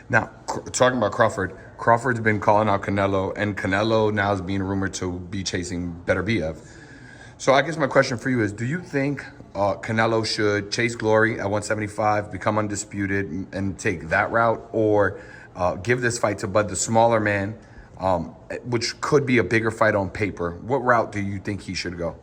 Now, talking about Crawford, Crawford's been calling out Canelo, and Canelo now is being rumored to be chasing Better BF. So I guess my question for you is, do you think Canelo should chase glory at 175, become undisputed, and take that route, or give this fight to Bud, the smaller man, which could be a bigger fight on paper? What route do you think he should go?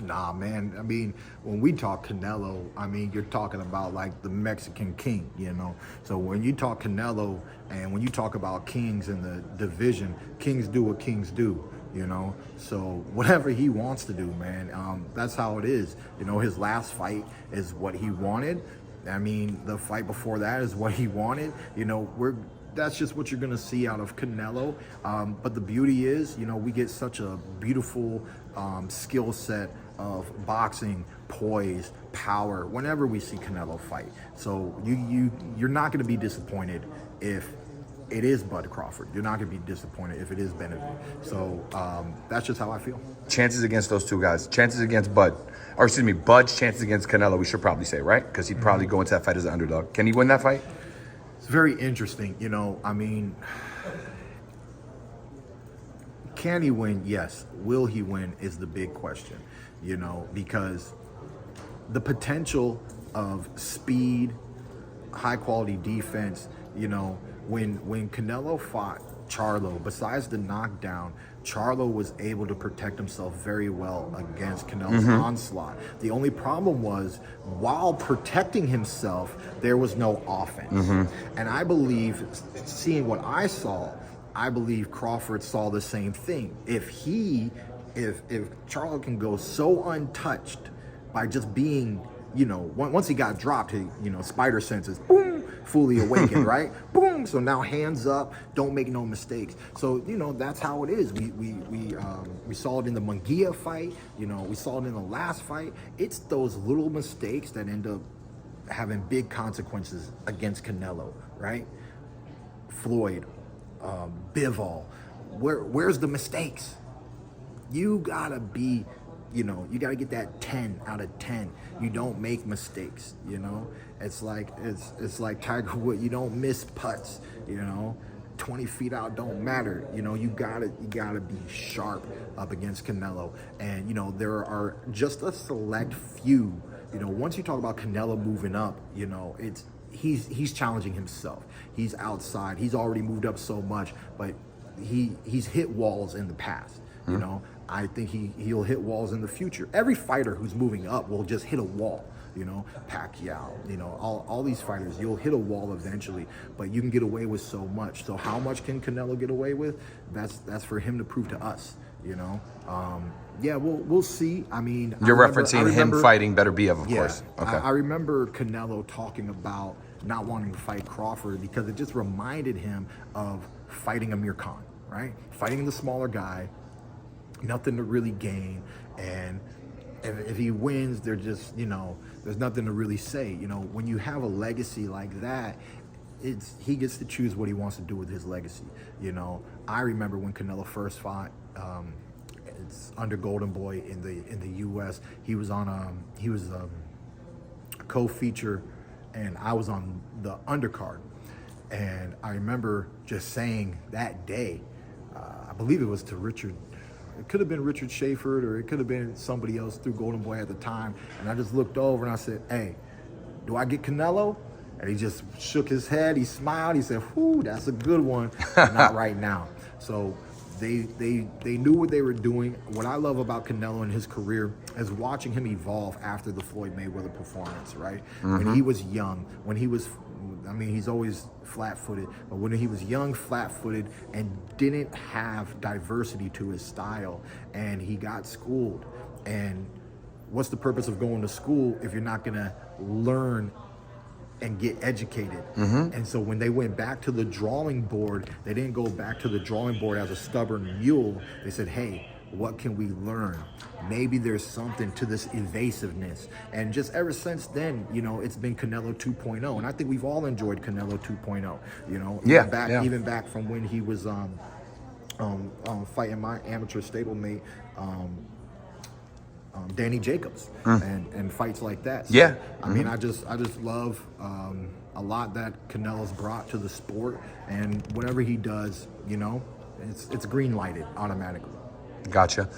Nah, man. I mean, when we talk Canelo, I mean, you're talking about like the Mexican king, you know? So when you talk Canelo and when you talk about kings in the division, kings do what kings do, you know? So whatever he wants to do, man, that's how it is. You know, his last fight is what he wanted. I mean, the fight before that is what he wanted. You know, that's just what you're going to see out of Canelo. But the beauty is, you know, we get such a beautiful skill set of boxing, poise, power, whenever we see Canelo fight. So you're not going to be disappointed if it is Bud Crawford. You're not going to be disappointed if it is Benavidez. So that's just how I feel. Chances against those two guys. Chances against Bud. Or excuse me, Bud's chances against Canelo, we should probably say, right? Because he'd probably go into that fight as an underdog. Can he win that fight? It's very interesting. You know, I mean, can he win? Yes. Will he win is the big question, you know, because the potential of speed, high quality defense, you know, when Canelo fought Charlo, besides the knockdown, Charlo was able to protect himself very well against Canelo's onslaught. The only problem was, while protecting himself, there was no offense. And I believe, seeing what I saw, I believe Crawford saw the same thing. If Charlo can go so untouched by just being, you know, once he got dropped, he, you know, spider senses, boom, fully awakened, right? Boom. So now hands up, don't make no mistakes. So, you know, that's how it is. We saw it in the Munguia fight, you know, we saw it in the last fight. It's those little mistakes that end up having big consequences against Canelo, right? Floyd, Bivol, where's the mistakes? You gotta be, you know, you gotta get that 10 out of 10. You don't make mistakes, you know. It's like Tiger Woods. You don't miss putts, you know. 20 feet out don't matter, you know. You gotta be sharp up against Canelo, and you know there are just a select few. You know, once you talk about Canelo moving up, you know, he's challenging himself. He's outside. He's already moved up so much, but he's hit walls in the past. You know, I think he'll hit walls in the future. Every fighter who's moving up will just hit a wall. You know, Pacquiao, you know, all these fighters, you'll hit a wall eventually, but you can get away with so much. So how much can Canelo get away with? That's for him to prove to us, you know. Yeah, we'll see. I mean, You're referencing him fighting Better BF, of course. Okay. I remember Canelo talking about not wanting to fight Crawford because it just reminded him of fighting Amir Khan, right? Fighting the smaller guy, nothing to really gain, and if he wins, they're just, you know, there's nothing to really say. You know, when you have a legacy like that, he gets to choose what he wants to do with his legacy. You know, I remember when Canelo first fought, it's under Golden Boy in the U.S. He was on a co-feature, and I was on the undercard. And I remember just saying that day, I believe it was to Richard. It could have been Richard Schaefer, or it could have been somebody else through Golden Boy at the time. And I just looked over and I said, "Hey, do I get Canelo?" And he just shook his head. He smiled. He said, "Whoo, that's a good one." Not right now. So they knew what they were doing. What I love about Canelo and his career is watching him evolve after the Floyd Mayweather performance, right? When he was young, when he was, I mean, he's always flat-footed, but when he was young, flat-footed, and didn't have diversity to his style, and he got schooled. And what's the purpose of going to school if you're not gonna learn and get educated? And so when they went back to the drawing board, they didn't go back to the drawing board as a stubborn mule. They said, "Hey, what can we learn? Maybe there's something to this evasiveness." And just ever since then, you know, it's been Canelo 2.0. And I think we've all enjoyed Canelo 2.0, you know, even back from when he was fighting my amateur stablemate, Danny Jacobs, and fights like that. So, I mean, I just love a lot that Canelo's brought to the sport, and whatever he does, you know, it's green lighted automatically. Gotcha.